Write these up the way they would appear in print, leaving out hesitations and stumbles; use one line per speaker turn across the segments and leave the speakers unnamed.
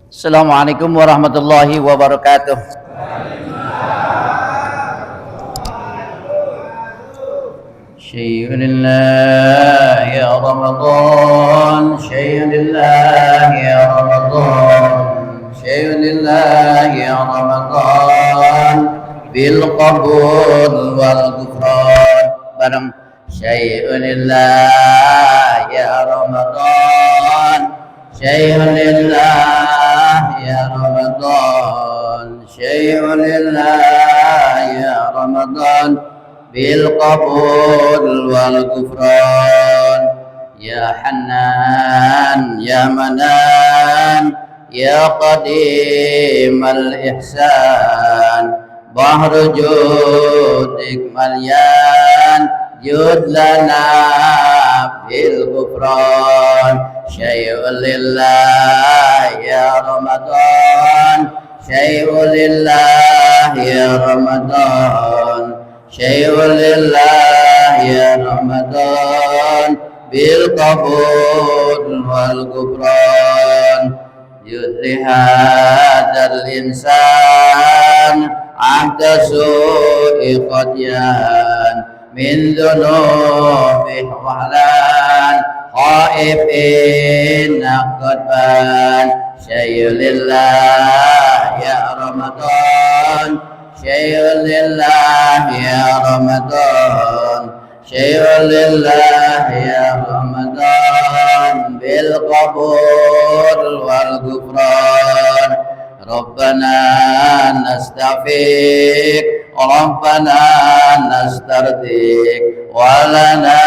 Assalamualaikum warahmatullahi wabarakatuh. شيء لله يا رمضان، شيء لله يا رمضان، شيء لله يا رمضان، بالقبول والغفران. bareng شيء لله يا رمضان، شيء لله يا رمضان، شيء لله يا رمضان، بالقبول والغفران. يا حنان يا منان يا قديم الإحسان، بحر جودك مليان، جد لنا بالغفران. شيء لله يا رمضان، شيء لله يا رمضان، شيء لله يا رمضان، بالقبول والغفران. يدري هذا الإنسان عبد سوء قديان، من ذنوبه وهلان، خائف إن قد بان. شيء لله يا رمضان، شيء لله يا رمضان، شيء لله يا رمضان، بالقبول والغفران. ربنا نستعفيك، ربنا نسترضيك، ولنا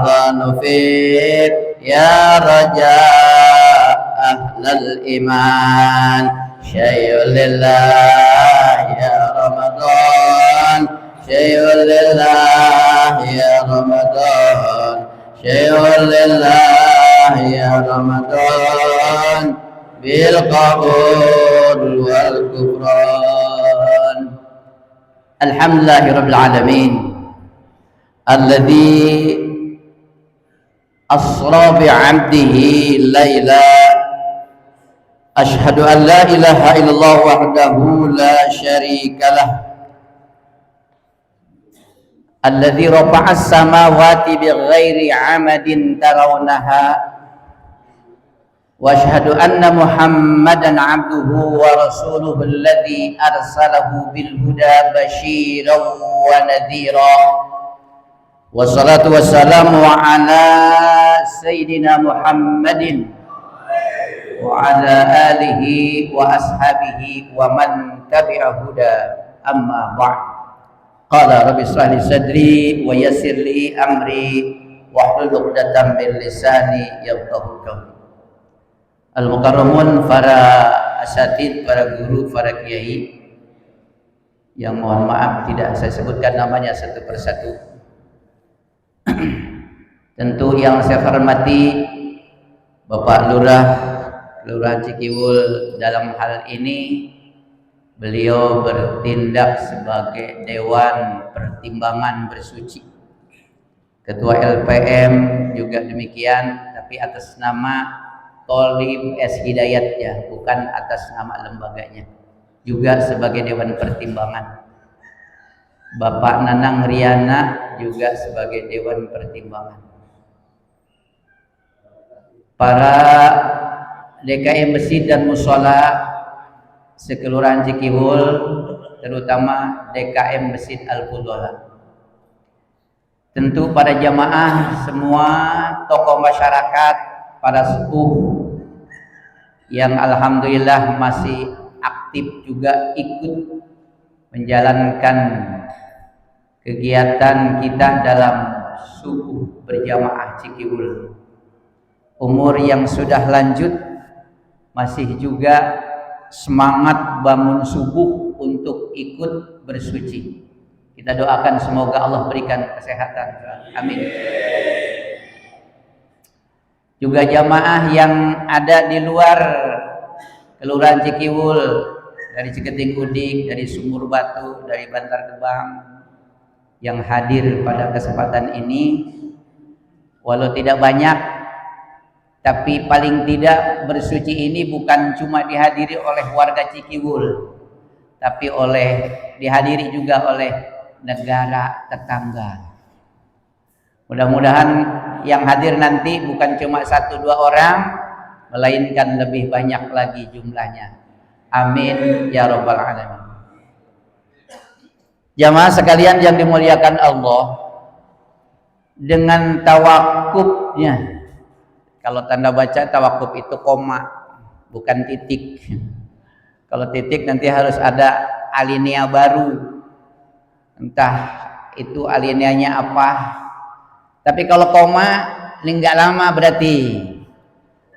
ظن فيك يا رجاء أهل الإيمان. شيء لله يا رمضان، شيء لله يا رمضان، شيء لله يا رمضان، بالقبول والغفران. الحمد لله رب العالمين الذي أسرى بعبده ليلا. أشهد أن لا إله إلا الله وحده لا شريك له، الذي رفع السماوات بغير عمد ترونها. وأشهد أن محمدا عبده ورسوله الذي أرسله بالهدى بشيرا ونذيرا. والصلاة والسلام على سيدنا محمد وعلى آله وأصحابه ومن تبع هدى. أما بعد. قال رب اشرح لي صدري ويسر لي أمري واحلل عقدة من لساني يفقهوا قولي. Al-Mukarramun, para asatid, para guru, para kiai yang mohon maaf tidak saya sebutkan namanya satu persatu. Tentu yang saya hormati Bapak Lurah Kelurahan Cikiwul. Dalam hal ini beliau bertindak sebagai Dewan Pertimbangan Bersuci. Ketua LPM juga demikian, tapi atas nama Tolim S. Hidayat ya, bukan atas nama lembaganya. Juga sebagai Dewan Pertimbangan. Bapak Nanang Riana juga sebagai Dewan Pertimbangan. Para DKM Masjid dan Mushola sekelurahan Cikiwul, terutama DKM Masjid Al-Fudola. Tentu para jamaah semua, tokoh masyarakat, para sepuh yang alhamdulillah masih aktif juga ikut menjalankan kegiatan kita dalam subuh berjamaah Cikiwul. Umur yang sudah lanjut masih juga semangat bangun subuh untuk ikut bersuci. Kita doakan semoga Allah berikan kesehatan. Amin. Juga jamaah yang ada di luar Kelurahan Cikiwul, dari Ciketing Udik, dari Sumur Batu, dari Bantar Gebang, yang hadir pada kesempatan ini, walau tidak banyak Tapi paling tidak bersuci ini bukan cuma dihadiri oleh warga Cikiwul, tapi dihadiri juga oleh negara tetangga. Mudah-mudahan yang hadir nanti bukan cuma 1-2 orang, melainkan lebih banyak lagi jumlahnya. Amin ya rabbal alamin. Jamaah sekalian yang dimuliakan Allah, dengan tawakufnya, kalau tanda baca tawakuf itu koma, bukan titik. Kalau titik nanti harus ada alinea baru, entah itu alineanya apa. Tapi kalau koma ini nggak lama, berarti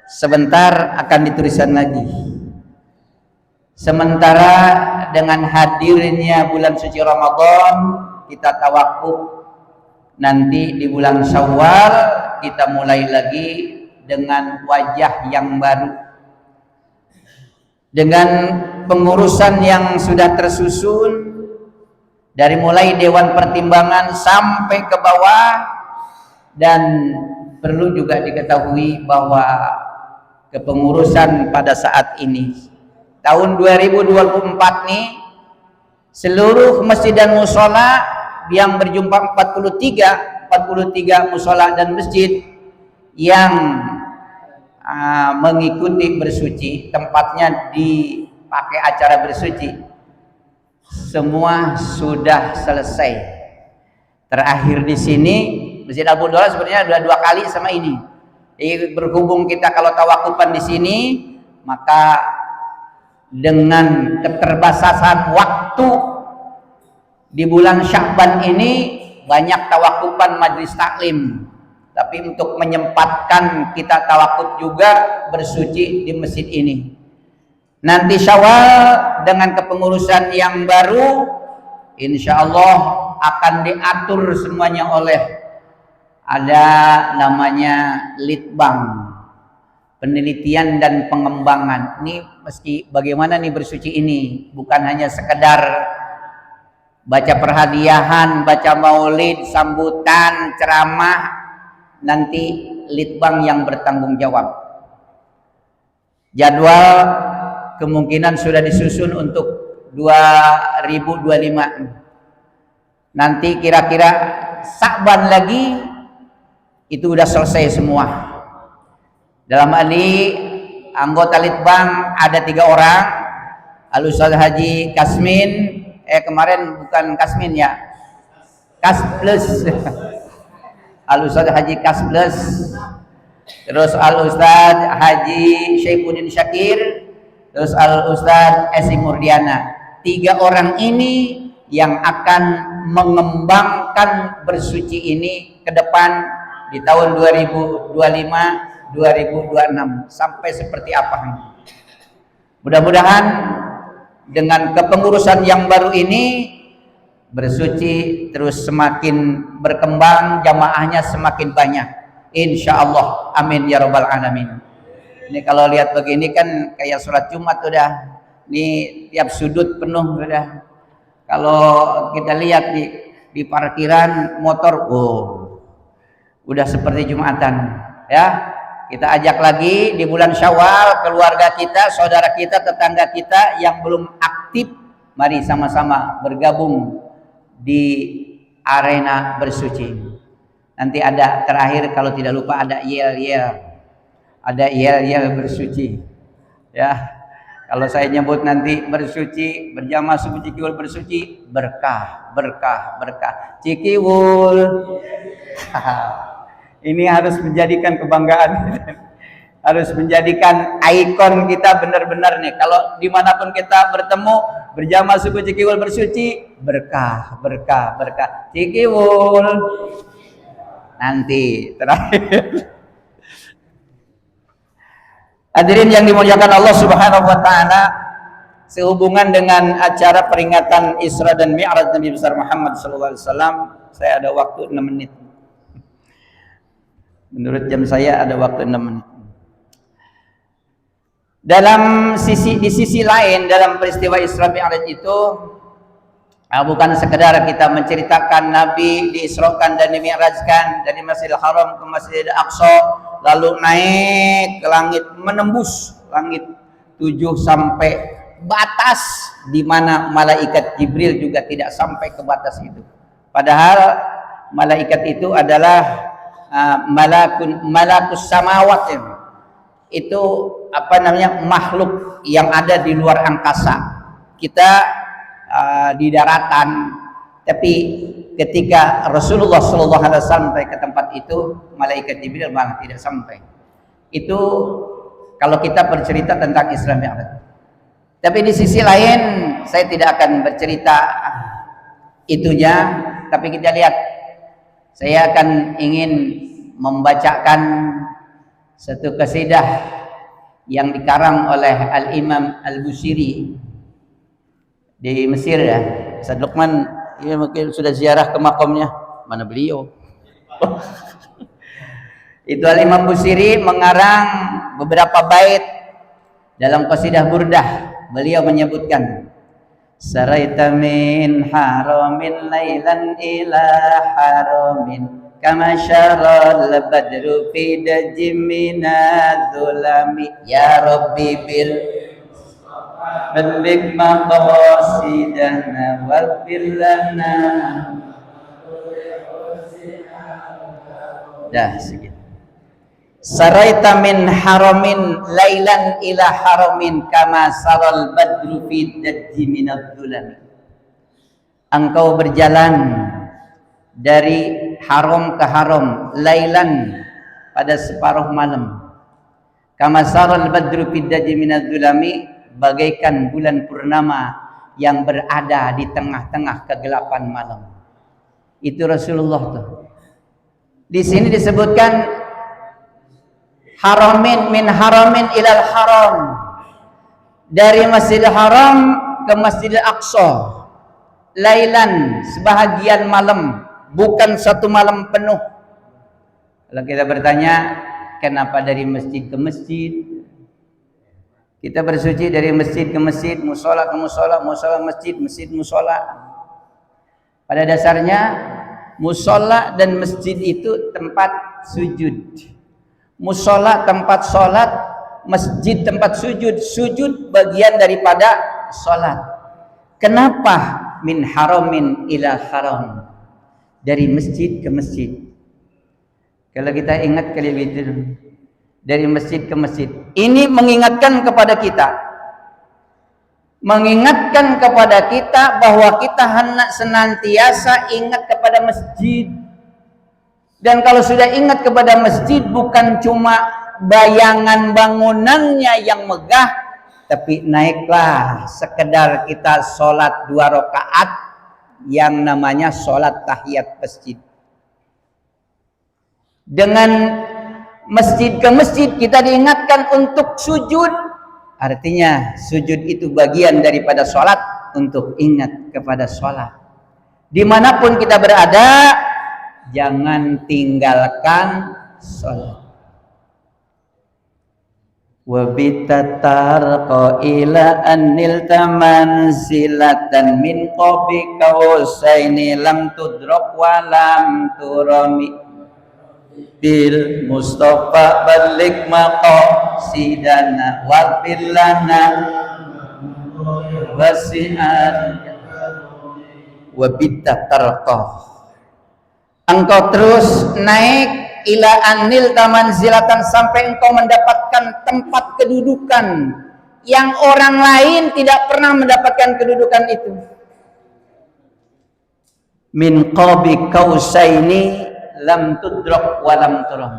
sebentar akan dituliskan lagi. Sementara dengan hadirnya bulan suci Ramadan, kita tawakuf. Nanti di bulan Syawal kita mulai lagi dengan wajah yang baru, dengan pengurusan yang sudah tersusun dari mulai Dewan Pertimbangan sampai ke bawah. Dan perlu juga diketahui bahwa kepengurusan pada saat ini tahun 2024 nih, seluruh masjid dan mushola yang berjumlah 43 mushola dan masjid yang mengikuti bersuci, tempatnya dipakai acara bersuci, semua sudah selesai. Terakhir di sini Masjid Al Budola sebenarnya sudah 2 kali sama ini. Jadi berhubung kita kalau tawakufan di sini, maka dengan keterbatasan waktu di bulan Sya'ban ini banyak tawakufan majelis taklim. Tapi untuk menyempatkan kita tawakuf juga bersuci di masjid ini. Nanti Syawal dengan kepengurusan yang baru, insya Allah akan diatur semuanya oleh ada namanya Litbang, penelitian dan pengembangan. Ini meski bagaimana nih bersuci ini, bukan hanya sekedar baca perhadiahan, baca maulid, sambutan, ceramah. Nanti Litbang yang bertanggung jawab. Jadwal kemungkinan sudah disusun untuk 2025. Nanti kira-kira Sya'ban lagi itu udah selesai semua. Dalam hal ini anggota Litbang ada 3 orang. Al-Ustaz Haji Kasmin, kemarin bukan Kasmin ya, Kas Plus. Al-Ustaz Haji Kas Plus, terus Al-Ustaz Haji Syaifuddin Syakir, terus Al-Ustaz Esi Murdiana. 3 orang ini yang akan mengembangkan bersuci ini ke depan di tahun 2025-2026 sampai seperti apa. Mudah-mudahan dengan kepengurusan yang baru ini bersuci terus semakin berkembang, jamaahnya semakin banyak, insya Allah. Amin ya rabbal alamin. Ini kalau lihat begini kan kayak sholat Jumat udah, ini tiap sudut penuh udah. Kalau kita lihat di parkiran motor, udah seperti Jumatan ya. Kita ajak lagi di bulan Syawal keluarga kita, saudara kita, tetangga kita yang belum aktif, mari sama-sama bergabung di arena bersuci. Nanti ada terakhir kalau tidak lupa ada yel-yel, ada yel-yel bersuci ya. Kalau saya nyebut nanti bersuci berjamaah subuh Cikiwul bersuci, berkah, berkah, berkah. Cikiwul. Ini harus menjadikan kebanggaan, harus menjadikan ikon kita benar-benar nih. Kalau dimanapun kita bertemu, berjamaah subuh Cikiwul bersuci, berkah, berkah, berkah. Cikiwul. Nanti terakhir. Hadirin yang dimuliakan Allah Subhanahu wa taala, sehubungan dengan acara peringatan Isra dan Mi'raj Nabi besar Muhammad sallallahu alaihi wasallam, saya ada waktu 6 menit. Menurut jam saya ada waktu 6 menit. Di sisi lain dalam peristiwa Isra Mi'raj itu bukan sekedar kita menceritakan Nabi diisrokan dan dimi'rajkan dari Masjidil Haram ke Masjidil Aqsa, lalu naik ke langit, menembus langit 7 sampai batas di mana malaikat Jibril juga tidak sampai ke batas itu. Padahal malaikat itu adalah malakus samawat, itu makhluk yang ada di luar angkasa. Kita di daratan, tapi ketika Rasulullah SAW sampai ke tempat itu, malaikat Jibril malah tidak sampai. Itu kalau kita bercerita tentang Isra Mi'raj. Tapi di sisi lain saya tidak akan bercerita itunya, tapi kita lihat, saya akan ingin membacakan satu qasidah yang dikarang oleh Al-Imam Al-Busiri di Mesir ya. Ustaz Luqman ya mungkin sudah ziarah ke makamnya. Mana beliau? Itu Al-Imam Busiri mengarang beberapa bait dalam qasidah Burdah. Beliau menyebutkan, saraita min haramin lailan ila haramin kama syaral badru fi dajjin minadh-dhulami ya rabbi bil balik maqasidana waghfir lana. Dah segitu. Saraita min haramin lailan ila haramin kama saral badru fi dajji minadh-dhulami. Engkau berjalan dari haram ke haram lailan pada separuh malam, kama saral badru fi dajji minadh-dhulami, bagaikan bulan purnama yang berada di tengah-tengah kegelapan malam. Itu Rasulullah tuh. Di sini disebutkan haramin min haramin ilal haram, dari Masjidil Haram ke Masjidil Aqsa, lailan sebahagian malam, bukan satu malam penuh. Kalau kita bertanya kenapa dari masjid ke masjid, kita bersuci dari masjid ke masjid, musola ke musola, musola masjid, masjid musola. Pada dasarnya musola dan masjid itu tempat sujud. Musola tempat sholat, masjid tempat sujud. Sujud bagian daripada sholat. Kenapa min haramin ila haram, dari masjid ke masjid? Kalau kita ingat kali itu, dari masjid ke masjid, ini mengingatkan kepada kita, bahwa kita hendak senantiasa ingat kepada masjid. Dan kalau sudah ingat kepada masjid, bukan cuma bayangan bangunannya yang megah, tapi naiklah sekedar kita sholat 2 rakaat yang namanya sholat tahiyat masjid. Dengan masjid ke masjid kita diingatkan untuk sujud. Artinya sujud itu bagian daripada sholat, untuk ingat kepada sholat. Dimanapun kita berada, jangan tinggalkan sholat. Wabitatar ila anil taman silatan min qabi kausaini lam tudrok walam turami bil Mustafa balik maqasidana waghfir lana wasi'an wabitatar. Engkau terus naik ila anil taman zilatan, sampai engkau mendapatkan tempat kedudukan yang orang lain tidak pernah mendapatkan kedudukan itu. Min qabi kausaini lam tudrak wa lam turam.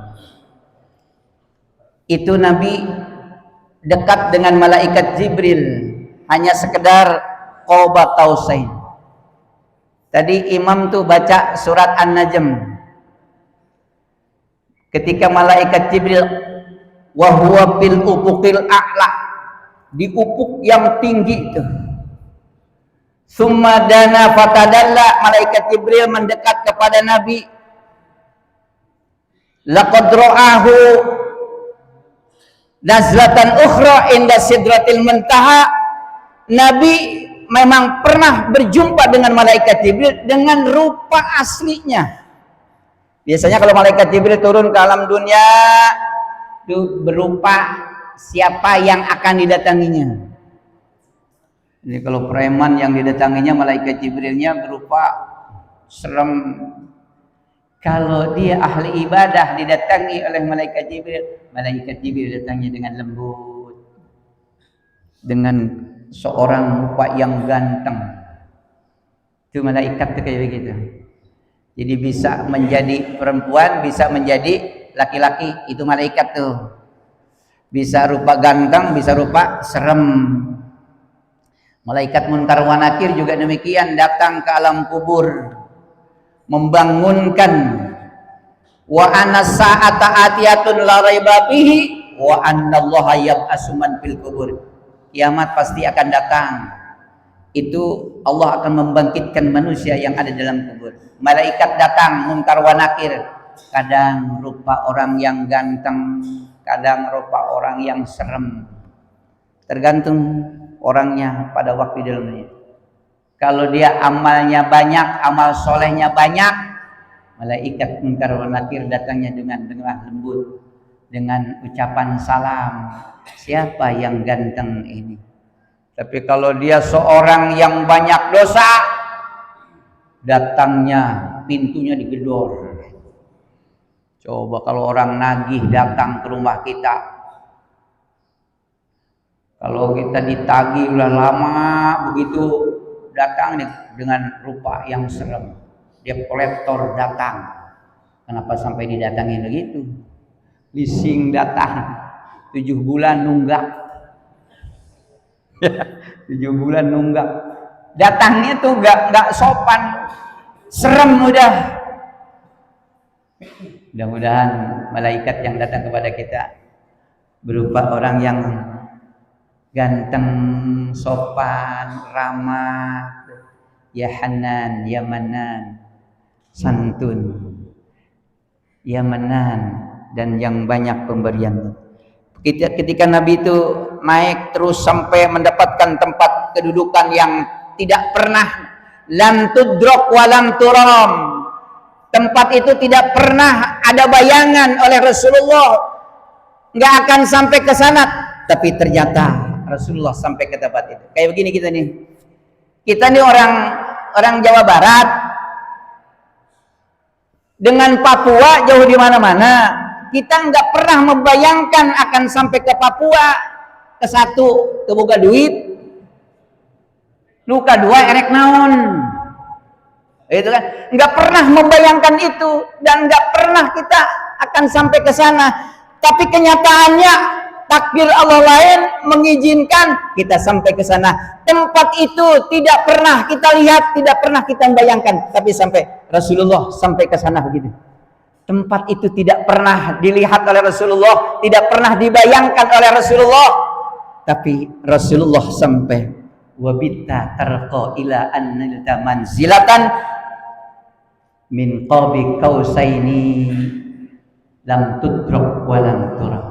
Itu Nabi dekat dengan malaikat Jibril hanya sekedar qaba kausain. Tadi imam tuh baca surat An-Najm. Ketika malaikat Jibril wa huwa bil ufuqil a'la, di ufuk yang tinggi itu. Summa dana fatadalla, malaikat Jibril mendekat kepada Nabi. Laqad ra'ahu nazlatan ukhra inda sidratil muntaha. Nabi memang pernah berjumpa dengan malaikat Jibril dengan rupa aslinya. Biasanya kalau malaikat Jibril turun ke alam dunia, itu berupa siapa yang akan didatanginya. Jadi kalau preman yang didatanginya malaikat Jibrilnya berupa serem. Kalau dia ahli ibadah didatangi oleh malaikat Jibril datangnya dengan lembut, dengan seorang rupa yang ganteng. Itu malaikat tuh kayak begitu. Jadi bisa menjadi perempuan, bisa menjadi laki-laki, itu malaikat tuh. Bisa rupa ganteng, bisa rupa serem. Malaikat Munkar wa Nakir juga demikian, datang ke alam kubur, membangunkan wa anna sa'ata atiyatun la raiba fihi wa anna Allaha yab'atsu man fil kubur. Kiamat pasti akan datang. Itu Allah akan membangkitkan manusia yang ada dalam kubur. Malaikat datang Munkar wa Nakir, kadang rupa orang yang ganteng, kadang rupa orang yang serem. Tergantung orangnya pada waktu dalamnya. Kalau dia amalnya banyak, amal solehnya banyak, malaikat Munkar wa Nakir datangnya dengan lembut, dengan ucapan salam. Siapa yang ganteng ini? Tapi kalau dia seorang yang banyak dosa, datangnya pintunya digedor. Coba kalau orang nagih datang ke rumah kita, kalau kita ditagih udah lama begitu, datang dengan rupa yang serem. Dia kolektor datang. Kenapa sampai didatangi begitu? Leasing datang 7 bulan nunggak. 7 bulan nunggak. Datangnya tuh nggak sopan, serem udah. Mudah-mudahan malaikat yang datang kepada kita berupa orang yang ganteng, sopan, ramah, ya Hanan, ya Manan, santun, ya Manan, dan yang banyak pemberian. Ketika Nabi itu naik terus sampai mendapatkan tempat kedudukan yang tidak pernah lam tudrok walam turam, tempat itu tidak pernah ada bayangan oleh Rasulullah, nggak akan sampai ke sana, tapi ternyata Rasulullah sampai ke tempat itu. Kayak begini kita nih orang Jawa Barat dengan Papua jauh di mana-mana. Kita nggak pernah membayangkan akan sampai ke Papua. Ke satu, kebuka duit. Nu kedua erek naon. Itu kan nggak pernah membayangkan itu dan nggak pernah kita akan sampai ke sana. Tapi kenyataannya takdir Allah lain mengizinkan kita sampai ke sana. Tempat itu tidak pernah kita lihat, tidak pernah kita bayangkan, tapi sampai Rasulullah sampai ke sana begitu. Tempat itu tidak pernah dilihat oleh Rasulullah, tidak pernah dibayangkan oleh Rasulullah, tapi Rasulullah sampai. Wabitta tarqa ila annilta manzilatan min qabi qausaini lam tudrak wa lam turak.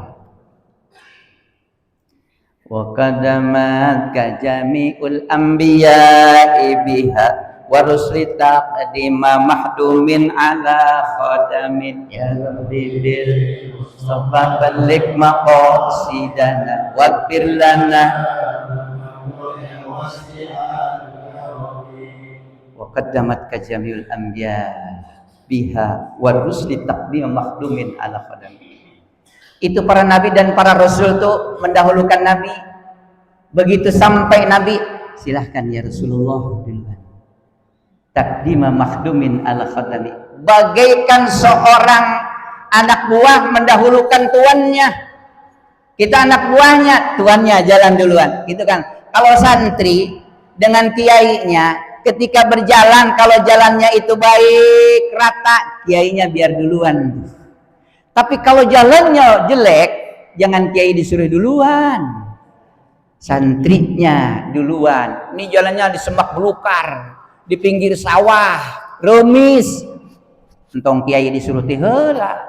Wa qadamat ka jami'ul anbiya'i biha wa rusli taqdima mahdumin ala khadamin ya rabbi bil mustafa balik maqasidana waghfir lana wa qaddamat ka jami'ul anbiya biha wa rusli taqdima mahdumin ala khadamin. Itu para nabi dan para rasul tuh mendahulukan nabi. Begitu sampai nabi, silahkan ya Rasulullah duluan. Taqdima makhdumin ala khadami, bagaikan seorang anak buah mendahulukan tuannya. Kita anak buahnya, tuannya jalan duluan, gitu kan. Kalau santri dengan kiainya ketika berjalan, kalau jalannya itu baik, rata, kiainya biar duluan. Tapi kalau jalannya jelek, jangan kiai disuruh duluan, santrinya duluan. Ini jalannya di semak belukar, di pinggir sawah, remis, entong kiai disuruh heula.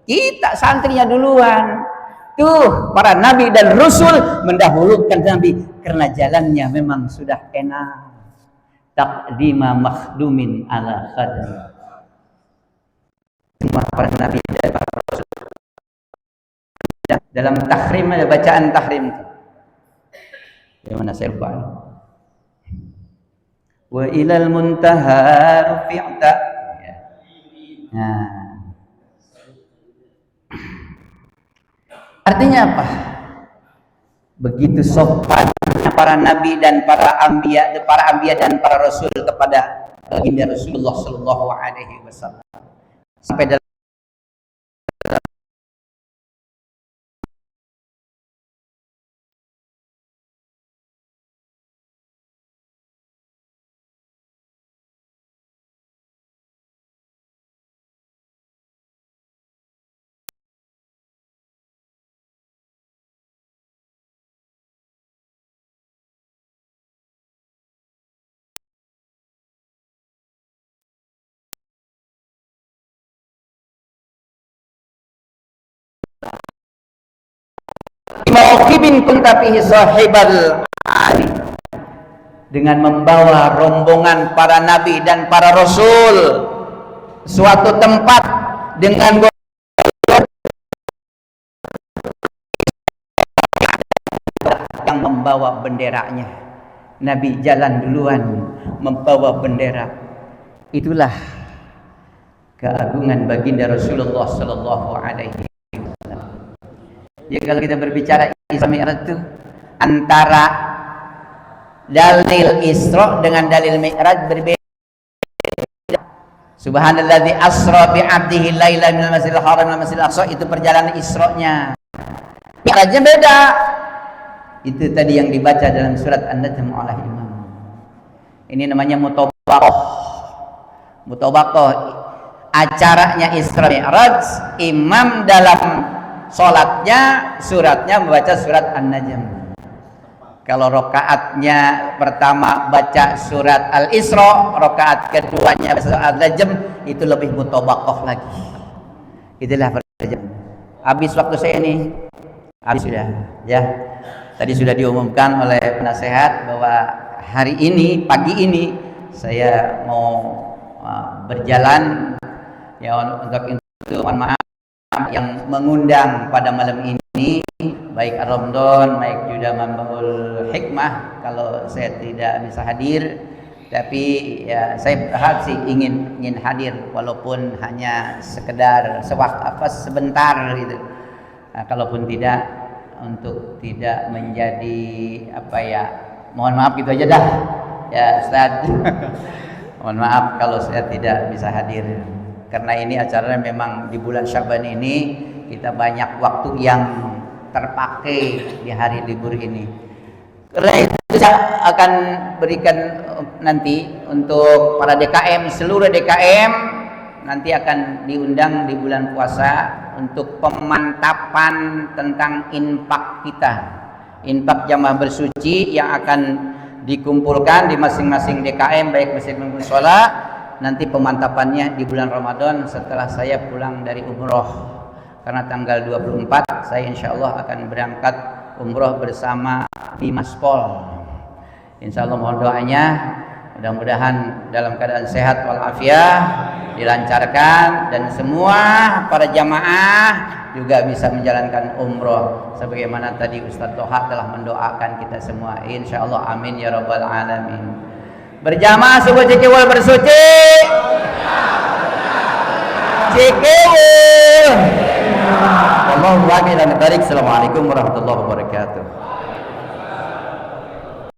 Kita santrinya duluan. Tuh para nabi dan rasul mendahulukan nabi karena jalannya memang sudah enak. Taqdima makhdumin ala khadam. Semua para nabi dan para rasul dalam tahrim ada bacaan tahrim itu. Yang mana saya lupa. Wa ilal muntaha rufi'ta. Nah. Artinya apa? Begitu sopan para nabi dan para anbiya dan para rasul kepada baginda Rasulullah sallallahu alaihi wasallam. Sampai dalam mauqibin kunta fihi sahibal ali, dengan membawa rombongan para nabi dan para rasul suatu tempat dengan yang membawa benderanya. Nabi jalan duluan membawa bendera. Itulah keagungan baginda Rasulullah sallallahu alaihi wasallam. Ya, kalau kita berbicara Isra Mi'raj itu antara dalil Isra dengan dalil Mi'raj berbeda. Subhanalladzi asra bi 'abdihi lailan minal masjidil haram ila masjidil aqsa, itu perjalanan Isra-nya. Mi'rajnya beda. Itu tadi yang dibaca dalam surat An-Najm oleh Imam. Ini namanya mutabaqah. Mutabaqah acaranya Isra Mi'raj, imam dalam sholatnya, suratnya membaca surat An-Najm. Kalau rokaatnya pertama baca surat Al-Isra, rokaat keduanya baca surat An-Najm, itu lebih mutabaqah lagi. Itulah perjalanan. Habis waktu saya ini, habis sudah, ya. Tadi sudah diumumkan oleh penasehat bahwa hari ini, pagi ini saya mau berjalan, ya, untuk mohon maaf yang mengundang pada malam ini, baik Ar-Ramadan, baik juga Manbaul Hikmah, kalau saya tidak bisa hadir, tapi ya saya berharap sih ingin hadir walaupun hanya sekedar sebentar gitu. Nah, kalaupun tidak, untuk tidak menjadi mohon maaf gitu aja dah ya Ustaz. Mohon maaf kalau saya tidak bisa hadir, karena ini acaranya memang di bulan Syaban ini kita banyak waktu yang terpakai di hari libur ini. Karena itu saya akan berikan nanti untuk para DKM, seluruh DKM nanti akan diundang di bulan puasa untuk pemantapan tentang infak kita, infak jamaah bersuci yang akan dikumpulkan di masing-masing DKM baik masjid maupun musola. Nanti pemantapannya di bulan Ramadan setelah saya pulang dari umroh, karena tanggal 24 saya insya Allah akan berangkat umroh bersama di Maspol. Insya Allah mohon doanya, mudah-mudahan dalam keadaan sehat walafiat, dilancarkan, dan semua para jamaah juga bisa menjalankan umroh sebagaimana tadi Ustaz Toha telah mendoakan kita semua. Insya Allah, amin ya rabbal alamin. Berjamaah subuh cikewul bersuci. Cikewul. Wallahu a'lam. Assalamualaikum warahmatullahi wabarakatuh.